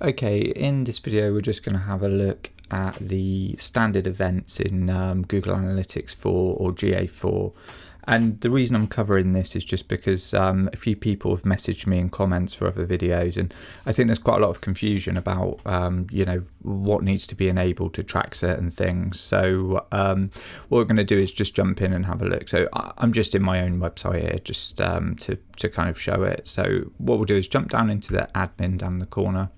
Okay, in this video we're just going to have a look at the standard events in Google Analytics 4 or GA4. And the reason I'm covering this is just because a few people have messaged me in comments for other videos, and I think there's quite a lot of confusion about what needs to be enabled to track certain things. So what we're going to do is just jump in and have a look. So I'm just in my own website here just to kind of show it. So what we'll do is jump down into the admin down the corner.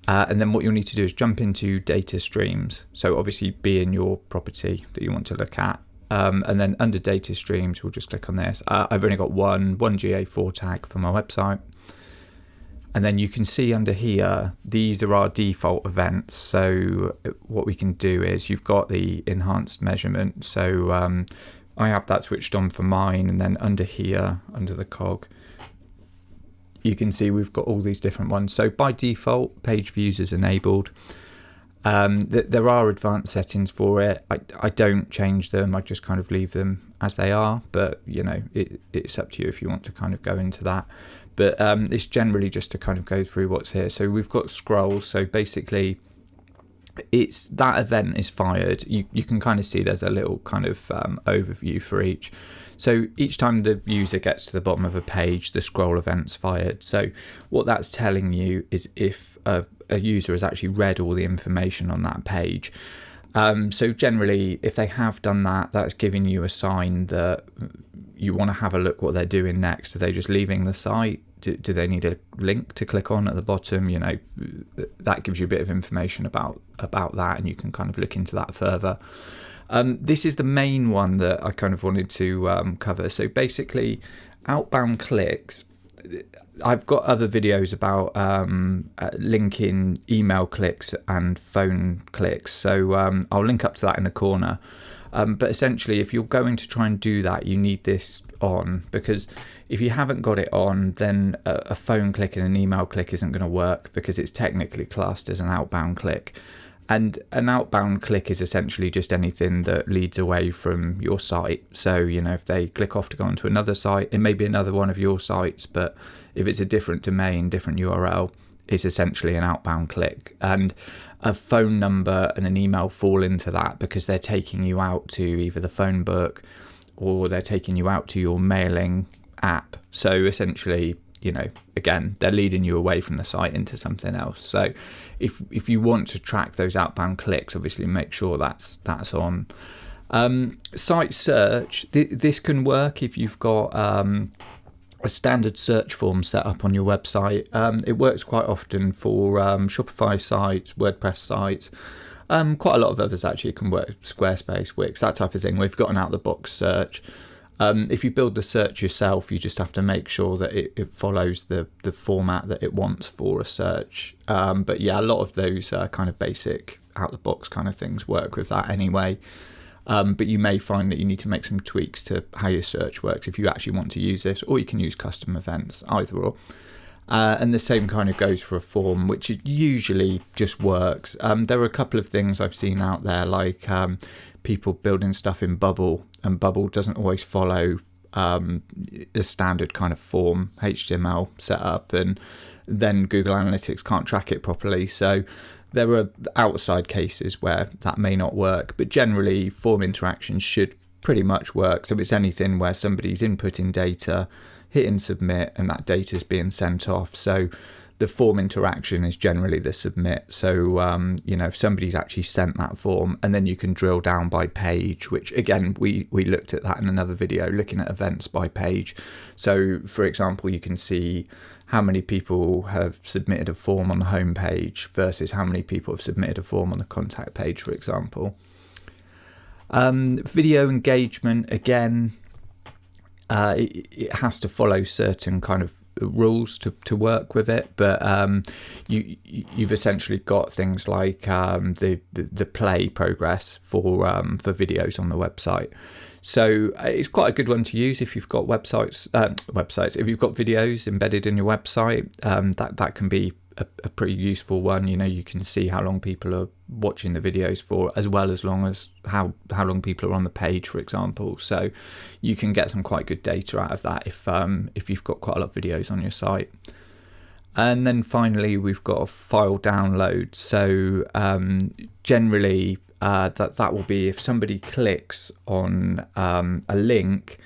And then what you'll need to do is jump into data streams. So obviously be in your property that you want to look at. And then under data streams, we'll just click on this. I've only got one GA4 tag for my website. And then you can see under here, these are our default events. So what we can do is you've got the enhanced measurement. So I have that switched on for mine. And then under here, under the cog, you can see we've got all these different ones. So by default, page views is enabled. There are advanced settings for it. I don't change them. I just kind of leave them as they are. But it's up to you if you want to kind of go into that. But it's generally just to kind of go through what's here. So we've got scrolls. So basically, it's that event is fired. You can kind of see there's a little kind of overview for each. So each time the user gets to the bottom of a page, the scroll event's fired. So what that's telling you is if a user has actually read all the information on that page. So generally, if they have done that, that's giving you a sign that you want to have a look what they're doing next. Are they just leaving the site? Do they need a link to click on at the bottom? That gives you a bit of information about that, and you can kind of look into that further. This is the main one that I kind of wanted to cover. So basically, outbound clicks. I've got other videos about linking email clicks and phone clicks. So I'll link up to that in the corner. But essentially, if you're going to try and do that, you need this on, because if you haven't got it on, then a phone click and an email click isn't going to work because it's technically classed as an outbound click. And an outbound click is essentially just anything that leads away from your site. So, if they click off to go onto another site, it may be another one of your sites, but if it's a different domain, different URL, it's essentially an outbound click. And a phone number and an email fall into that because they're taking you out to either the phone book or they're taking you out to your mailing app. So essentially, again, they're leading you away from the site into something else. So if you want to track those outbound clicks, obviously make sure that's on. Site search, this can work if you've got a standard search form set up on your website. It works quite often for Shopify sites, WordPress sites. Quite a lot of others actually can work, Squarespace, Wix, that type of thing. We've got an out-of-the-box search. If you build the search yourself, you just have to make sure that it follows the format that it wants for a search. But yeah, a lot of those kind of basic out-the-box kind of things work with that anyway. But you may find that you need to make some tweaks to how your search works if you actually want to use this, or you can use custom events, either or. And the same kind of goes for a form, which usually just works. There are a couple of things I've seen out there, like people building stuff in Bubble, and Bubble doesn't always follow the standard kind of form HTML setup, and then Google Analytics can't track it properly. So there are outside cases where that may not work, but generally form interactions should pretty much work. So it's anything where somebody's inputting data, hitting submit, and that data is being sent off. So the form interaction is generally the submit. So, if somebody's actually sent that form, and then you can drill down by page, which again, we looked at that in another video, looking at events by page. So for example, you can see how many people have submitted a form on the home page versus how many people have submitted a form on the contact page, for example. Video engagement, again, it has to follow certain kind of rules to work with it, but you've essentially got things like the play progress for videos on the website. So it's quite a good one to use if you've got websites. If you've got videos embedded in your website, that can be a pretty useful one. You can see how long people are watching the videos for, as well as how long people are on the page, for example. So you can get some quite good data out of that if you've got quite a lot of videos on your site. And then finally, we've got a file download. So generally, that will be if somebody clicks on a link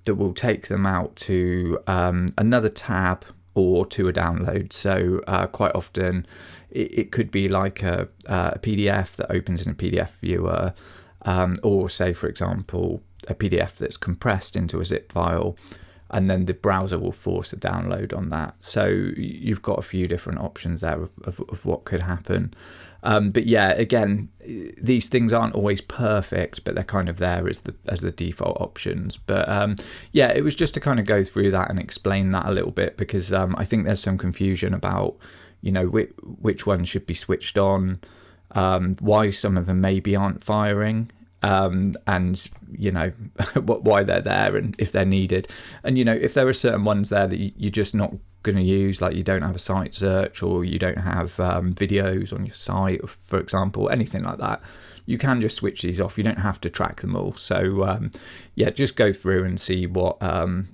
that will take them out to another tab or to a download. So quite often it could be like a PDF that opens in a PDF viewer, or say, for example, a PDF that's compressed into a zip file, and then the browser will force a download on that. So you've got a few different options there of what could happen. But yeah, again, these things aren't always perfect, but they're kind of there as the default options. But yeah, it was just to kind of go through that and explain that a little bit, because I think there's some confusion about, you know, which ones should be switched on, why some of them maybe aren't firing, and you know why they're there and if they're needed. And you know, if there are certain ones there that you're just not going to use, like you don't have a site search, or you don't have videos on your site, for example, anything like that, you can just switch these off. You don't have to track them all. So yeah, just go through and see what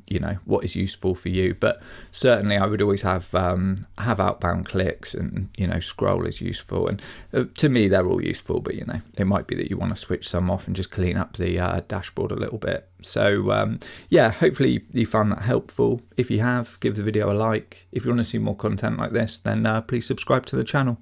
you know, what is useful for you. But certainly I would always have outbound clicks, and you know, scroll is useful, and to me they're all useful. But you know, it might be that you want to switch some off and just clean up the dashboard a little bit. So yeah, hopefully you found that helpful. If you have, give the video a like. If you want to see more content like this, then please subscribe to the channel.